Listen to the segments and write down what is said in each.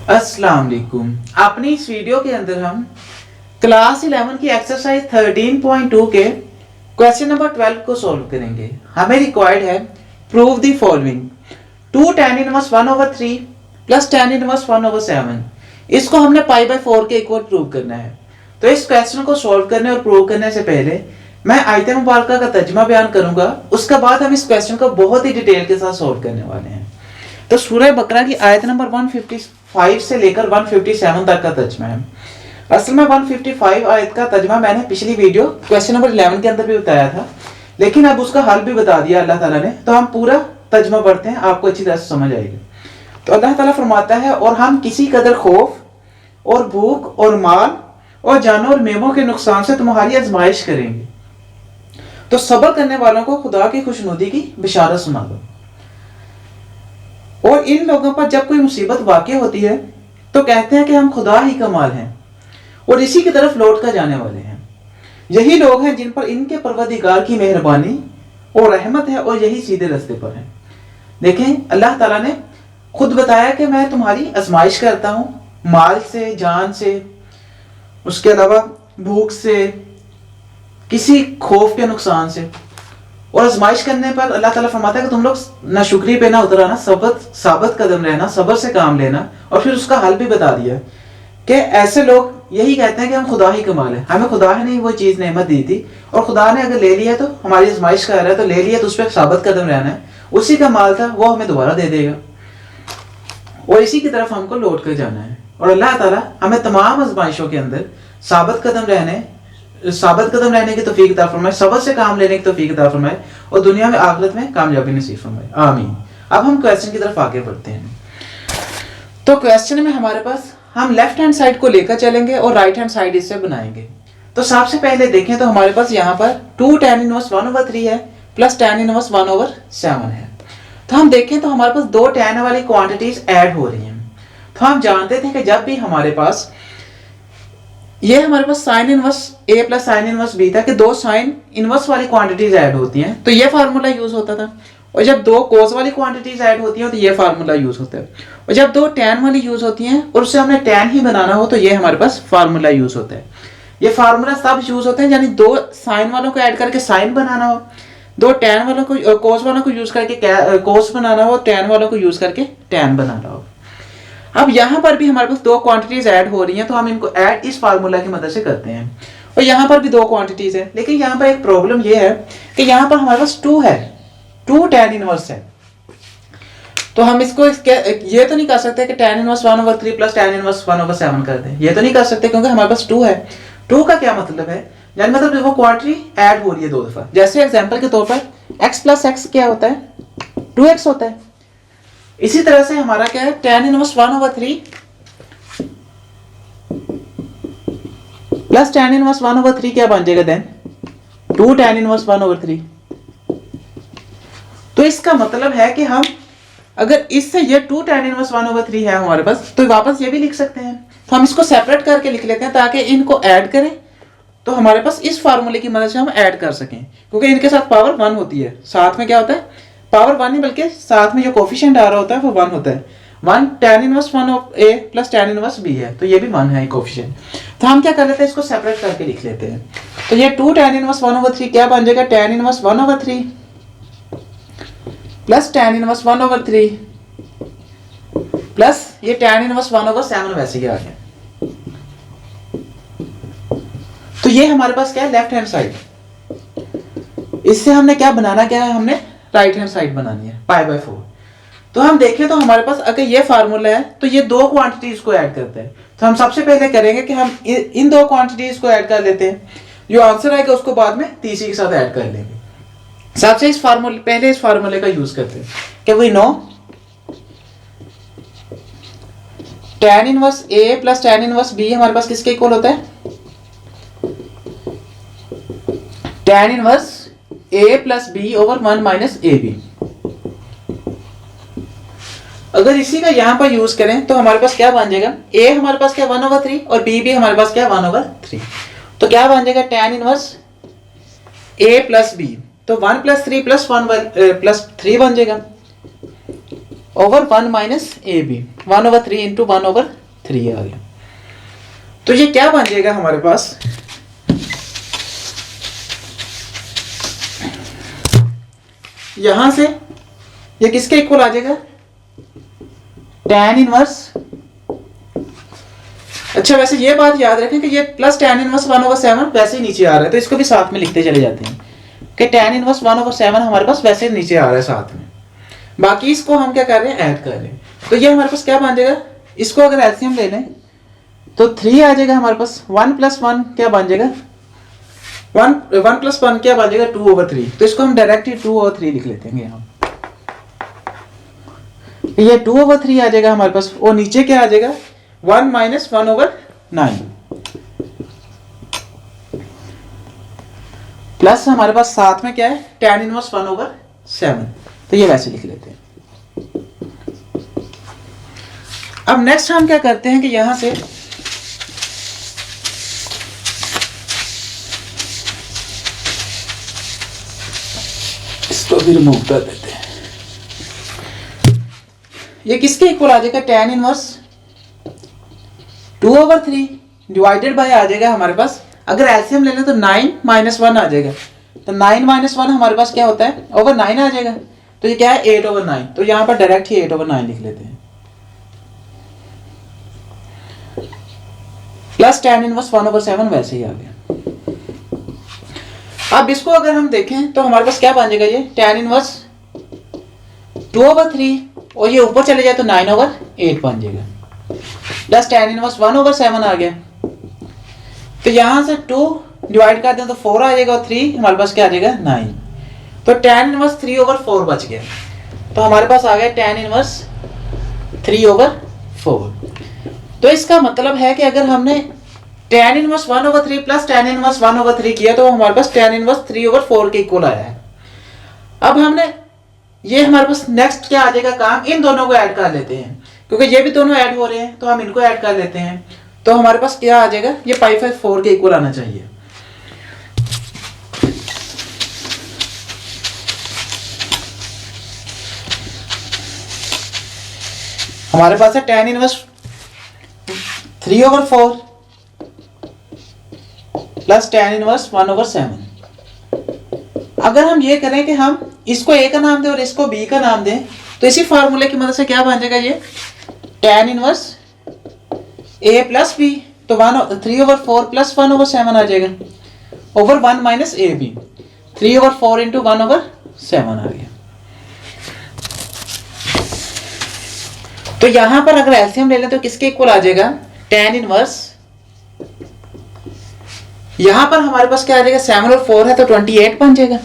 अस्सलाम वालेकुम। अपनी इस वीडियो के अंदर हम क्लास 11 की एक्सरसाइज 13.2 के क्वेश्चन नंबर 12 को सॉल्व करेंगे। हमें रिक्वायर्ड है prove the following 2 tan inverse 1/3 plus tan inverse 1/7। इसको हमने पाई बाय 4 के इक्वल प्रूव करना है। तो इस क्वेश्चन को सॉल्व करने और प्रूव करने से पहले मैं आयत मुबारका का तर्जुमा बयान करूंगा, उसके बाद हम इस क्वेश्चन को बहुत ही डिटेल के साथ सॉल्व करने वाले हैं। तो सूरह बकरा की आयत नंबर 155 से लेकर 157 तक का तर्जुमा है। असल में 155 आयत का तर्जुमा मैंने पिछली वीडियो क्वेश्चन नंबर 11 के अंदर भी बताया था, लेकिन अब उसका हल भी बता दिया अल्लाह ताला ने। तो हम पूरा तर्जुमा पढ़ते हैं, आपको अच्छी तरह से समझ आएगी। तो अल्लाह ताला फरमाता है, और हम किसी कदर खौफ और भूख और माल और जानों और मेमों के नुकसान से तुम्हारी आजमाइश करेंगे, तो सब्र करने वालों को खुदा की खुशनुदी की बिशारत सुना दो। और इन लोगों पर जब कोई मुसीबत वाक़ई होती है तो कहते हैं कि हम खुदा ही का माल हैं और इसी की तरफ लौट कर जाने वाले हैं। यही लोग हैं जिन पर इनके परवरदिगार की मेहरबानी और रहमत है और यही सीधे रास्ते पर हैं। देखें, अल्लाह ताला ने खुद बताया कि मैं तुम्हारी आजमाइश करता हूँ माल से, जान से, उसके अलावा भूख से, किसी खौफ के नुकसान से। और आजमाइश करने पर अल्लाह ताला फरमाता है कि तुम लोग नाशुक्री पे ना उतराना, साबित कदम रहना, सब्र से काम लेना। और फिर उसका हल भी बता दिया कि ऐसे लोग यही कहते हैं कि हम खुदा ही कमाल है, हमें खुदा ने ही वो चीज़ नेमत दी थी और खुदा ने अगर ले लिया तो हमारी आजमाइश कर रहा है, तो ले लिया तो उस पर साबित कदम रहना है, उसी का माल था वो हमें दोबारा दे देगा और इसी की तरफ हमको लौट कर जाना है। और अल्लाह ताला हमें तमाम आजमाइशों के अंदर साबित कदम रहने की तौफीक अता फरमाए, सब्र से काम लेने की तौफीक अता फरमाए और दुनिया में आखिरत में कामयाबी नसीब फरमाए, आमीन। अब हम क्वेश्चन की तरफ आगे बढ़ते हैं। तो क्वेश्चन में हमारे पास हम लेफ्ट हैंड साइड को लेकर चलेंगे और राइट हैंड साइड इससे बनाएंगे। तो सबसे पहले देखें तो हमारे पास यहाँ पर 2 tan इनवर्स 1/3 है प्लस tan इनवर्स 1/7 है। तो हम देखें तो हमारे पास दो tan वाली क्वांटिटीज ऐड हो रही हैं। तो हम जानते थे कि जब भी हमारे पास ये हमारे पास साइन इनवर्स ए प्लस साइन इनवर्स बी था कि दो साइन इनवर्स वाली क्वांटिटीज ऐड होती हैं तो ये फार्मूला यूज होता था, और जब दो कोस वाली क्वांटिटीज ऐड होती हैं तो ये फार्मूला यूज होता है, और जब दो टैन वाली यूज होती हैं और उससे हमने टैन ही बनाना हो तो ये हमारे पास फार्मूला यूज होता है। ये फार्मूला सब यूज होते हैं, यानी दो साइन वालों को ऐड करके साइन बनाना हो, दो टैन वालों को कोस वालों को यूज करके कोस बनाना हो, टैन वालों को यूज करके टैन बनाना हो। अब यहाँ पर भी हमारे पास दो क्वांटिटीज ऐड हो रही हैं तो हम इनको ऐड इस फार्मूला की मदद से करते हैं, और यहाँ पर भी दो क्वांटिटीज है। लेकिन यहाँ पर एक प्रॉब्लम ये है कि यहाँ पर हमारे पास 2 है, 2 tan इनवर्स है। तो हम इसको ये तो नहीं कर सकते कि tan inverse 1/3 plus tan inverse 1/7 कर दें, ये तो नहीं कर सकते क्योंकि हमारे पास 2 है। 2 का क्या मतलब है, यानी मतलब वो क्वांटिटी ऐड हो रही है दो दफा। जैसे एग्जांपल के तौर पर x प्लस x क्या होता है, 2x होता है। इसी तरह से हमारा क्या है, tan inverse 1/3 plus tan inverse 1/3 क्या बन जाएगा देन 2 tan इनवर्स 1/3। तो इसका मतलब है कि हम अगर इससे ये 2 tan इनवर्स 1/3 है हमारे पास तो वापस ये भी लिख सकते हैं। तो हम इसको सेपरेट करके लिख लेते हैं ताकि इनको ऐड करें तो हमारे पास इस फार्मूले की मदद से हम ऐड कर सकें, क्योंकि इनके साथ पावर 1 होती है। साथ में क्या होता है, पावर 1 नहीं बल्कि साथ में जो कोफिशिएंट आ रहा होता है वो 1 होता है। 1 tan inverse 1 a plus tan inverse b है, तो ये भी 1 है कोफिशिएंट। तो हम क्या कर लेते हैं, इसको सेपरेट करके लिख लेते हैं। तो ये 2 tan इनवर्स 1/3 क्या बन जाएगा, tan inverse 1/3 plus tan inverse 1/3 plus ये tan इनवर्स 1/7 वैसे ही आ गया। तो ये हमारे पास क्या है, लेफ्ट हैंड साइड। इससे हमने क्या बनाना, क्या है, हमने राइट हैंड साइड बनानी है पाई बाय 4। तो हम देखें तो हमारे पास अगर ये फार्मूला है तो ये दो क्वांटिटीज को ऐड करते हैं। तो हम सबसे पहले करेंगे कि हम इन दो क्वांटिटीज को ऐड कर लेते हैं, जो आंसर आएगा उसको बाद में तीसरी के साथ ऐड कर लेंगे। सबसे पहले इस फार्मूले का यूज करते हैं कि we know tan inverse a plus tan inverse b हमारे पास किसके इक्वल होता है, tan inverse a plus b over 1 minus ab। अगर इसी का यहां पर यूज करें तो हमारे पास क्या बन जाएगा, a हमारे पास क्या 1/3 और b भी हमारे पास क्या 1/3। तो क्या बन जाएगा, tan inverse a plus b, तो 1 प्लस 3 प्लस 1 प्लस 3 बन जाएगा। Over 1 minus a b, 1/3 into 1/3 आ गया। तो ये क्या बन जाएगा हमारे पास, यहां से ये किसके इक्वल आ जाएगा, tan इनवर्स। अच्छा वैसे ये बात याद रखें कि ये प्लस tan इनवर्स 1/7 वैसे ही नीचे आ रहा है, तो इसको भी साथ में लिखते चले जाते हैं कि tan इनवर्स 1/7 हमारे पास वैसे नीचे आ रहा है साथ में, बाकी इसको हम क्या कर रहे हैं, ऐड कर रहे हैं। तो ये हमारे पास क्या बन जाएगा, इसको अगर एलसीएम ले लें तो 3 आ जाएगा हमारे पास, 1 + 1 क्या बन जाएगा, 1 + 1 क्या बन जाएगा, 2/3। तो इसको हम डायरेक्ट ही 2/3 लिख लेते हैं यहाँ, ये 2/3 आ जाएगा हमारे पास, और नीचे क्या आ जाएगा, 1 - 1/9 प्लस हमारे पास साथ में क्या है, tan इनवर्स 1/7। तो ये वैसे लिख लेते हैं। अब नेक्स्ट हम क्या करते हैं कि यहां से इसको भी रिमूव कर देते हैं। ये किसके इक्वल आ जाएगा, tan इनवर्स 2/3 डिवाइडेड बाय आ जाएगा हमारे पास, अगर एलसीएम ले लें तो 9 - 1 आ जाएगा। तो 9 - 1 हमारे पास क्या होता है, ओवर 9 आ जाएगा। तो ये क्या है, 8/9। तो यहां पर डायरेक्ट ही 8/9 लिख लेते हैं, प्लस tan इनवर्स 1/7 वैसे ही आ गया। अब इसको अगर हम देखें तो हमारे पास क्या बन जाएगा, ये tan इनवर्स 2/3 और ये ऊपर चले जाए तो 9/8 बन जाएगा, प्लस tan इनवर्स 1/7 आ गया। तो यहां से 2 डिवाइड कर दें तो 4 आ जाएगा, और 3 हमारे पास क्या आ जाएगा, 9। तो tan इनवर्स 3/4 बच गया। तो हमारे पास आ गया tan इनवर्स 3/4। तो इसका मतलब है कि अगर हमने tan inverse 1/3 plus tan inverse 1/3 किया तो हमारे पास tan इनवर्स 3/4 के इक्वल आया है। अब हमने ये हमारे पास नेक्स्ट क्या आ जाएगा काम, इन दोनों को ऐड कर लेते हैं, क्योंकि ये भी दोनों ऐड हो रहे हैं तो हम इनको ऐड कर लेते हैं। तो हमारे पास क्या आ जाएगा, ये π/4 के इक्वल आना चाहिए। हमारे पास है tan inverse 3/4 plus tan inverse 1/7। अगर हम ये करें कि हम इसको a का नाम दें और इसको b का नाम दें, तो इसी फार्मूले की मदद से क्या बन जाएगा, ये tan inverse a plus b, तो 3/4 प्लस 1/7 आ जाएगा, over 1 minus a b, 3/4 into 1/7 आ गया। तो यहां पर अगर एलसीएम ले लें तो किसके इक्वल आ जाएगा, tan इनवर्स, यहां पर हमारे पास क्या आ जाएगा, 7 और 4 है तो 28 बन जाएगा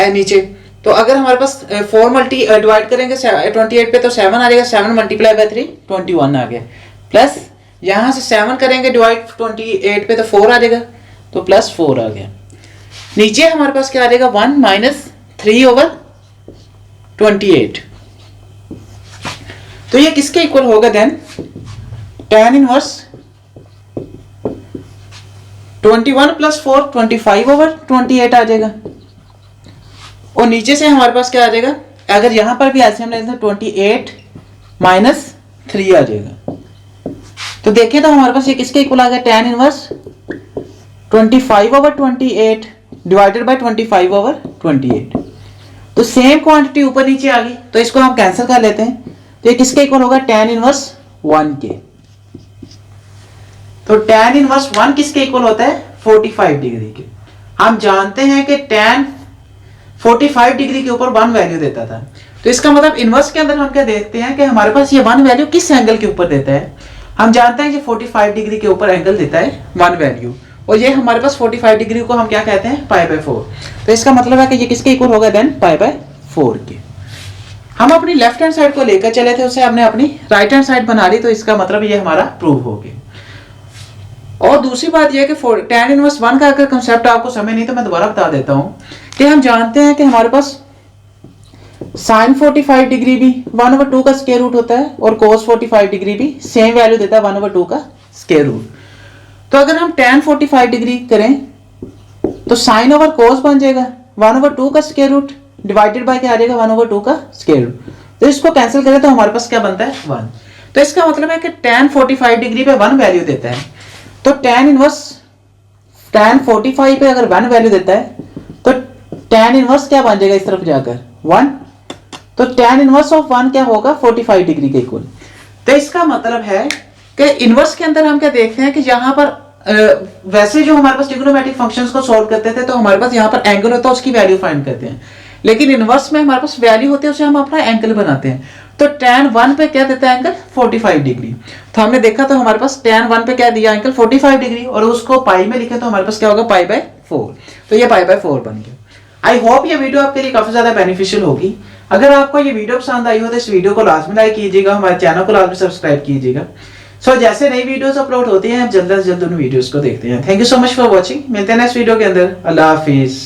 नीचे। तो अगर हमारे पास 4 मल्टी डिवाइड करेंगे 28 पे तो 7 आ जाएगा, 7 मल्टीप्लाई बाय 3 21 आ गया, प्लस यहां से 7 करेंगे डिवाइड 28 पे तो 4 आ जाएगा, तो प्लस 4 आ गया। नीचे हमारे पास क्या आ जाएगा, 1 माइनस 3/28। तो ये किसके इक्वल होगा देन, tan इनवर्स 21 प्लस 4 25/28 आ जाएगा। और नीचे से हमारे पास क्या आ जाएगा, अगर यहां पर भी एलसीएम लेते हैं 28 माइनस 3 आ जाएगा। तो देखें तो हमारे पास ये किसके इक्वल आ गया, tan इनवर्स 25/28 डिवाइडेड बाय 25/28। तो सेम क्वांटिटी ऊपर नीचे आ गई, तो इसको हम कैंसिल कर लेते हैं। तो ये किसके इक्वल होगा, tan इनवर्स 1 के। तो tan इनवर्स 1 किसके इक्वल होता है, 45 डिग्री के। हम जानते हैं कि tan 45 डिग्री के ऊपर 1 वैल्यू देता था, तो इसका मतलब इनवर्स के अंदर हम क्या देखते हैं कि हमारे पास ये 1 वैल्यू किस एंगल के ऊपर देता है। हम जानते हैं कि 45 डिग्री के ऊपर एंगल देता है 1 वैल्यू, और ये हमारे पास 45 डिग्री को हम क्या कहते हैं, π/4। तो इसका मतलब है कि ये किसके इक्वल होगा देन, π/4 के। हम अपनी लेफ्ट हैंड साइड को लेकर चले थे, उसे हमने अपनी राइट हैंड साइड बना ली, तो इसका मतलब ये हमारा प्रूव हो गया। और दूसरी बात यह है कि tan इनवर्स 1 का अगर कंसेप्ट आपको समझ नहीं तो मैं दोबारा बता देता हूं कि हम जानते हैं कि हमारे पास sin 45 डिग्री भी 1/2 का स्क्वायर रूट होता है, और cos 45 डिग्री भी सेम वैल्यू देता है 1/2 का स्क्वायर रूट। तो अगर हम tan 45 डिग्री करें तो sin ओवर cos बन जाएगा 1/2 का स्क्वायर रूट डिवाइडेड बाय क्या आ जाएगा, 1/2 का स्क्वायर रूट। तो इसको कैंसिल करें तो हमारे पास क्या बनता है 1। तो इसका मतलब है कि tan 45 डिग्री पे 1 वैल्यू देता है, तो tan इनवर्स tan 45 पे अगर 1 वैल्यू देता है तो tan इनवर्स क्या बन जाएगा इस तरफ जाकर 1। तो tan इनवर्स ऑफ 1 क्या होगा 45 डिग्री के इक्वल। तो इसका मतलब है कि इनवर्स के अंदर हम क्या देखते हैं कि यहाँ पर वैसे जो हमारे पास ट्रिग्नोमेट्रिक फंक्शंस को सॉल्व करते थे तो हमारे पास यहाँ पर एंगल होता है, उसकी वैल्यू फाइंड करते हैं, लेकिन इनवर्स में हमारे पास वैल्यू होती है, उसे हम अपना एंगल बनाते हैं। तो tan 1 पे क्या देता है एंगल 45 डिग्री। तो हमने देखा तो हमारे पास tan 1 पे क्या दिया एंगल 45 डिग्री, और उसको पाई में लिखे तो हमारे पास क्या होगा π/4। तो ये π/4 बन गया। आई होप ये वीडियो आपके लिए काफी ज्यादा बेनिफिशियल होगी। अगर आपको ये वीडियो पसंद आई हो तो इस वीडियो को लाजमी लाइक कीजिएगा, हमारे चैनल को लाजमी सब्सक्राइब कीजिएगा। सो जैसे नई वीडियोस अपलोड होती हैं हम जल्द से जल्द उन वीडियोस को देखते हैं। Thank you so much for watching. मिलते हैं नेक्स्ट वीडियो के अंदर। अल्लाह हाफिज।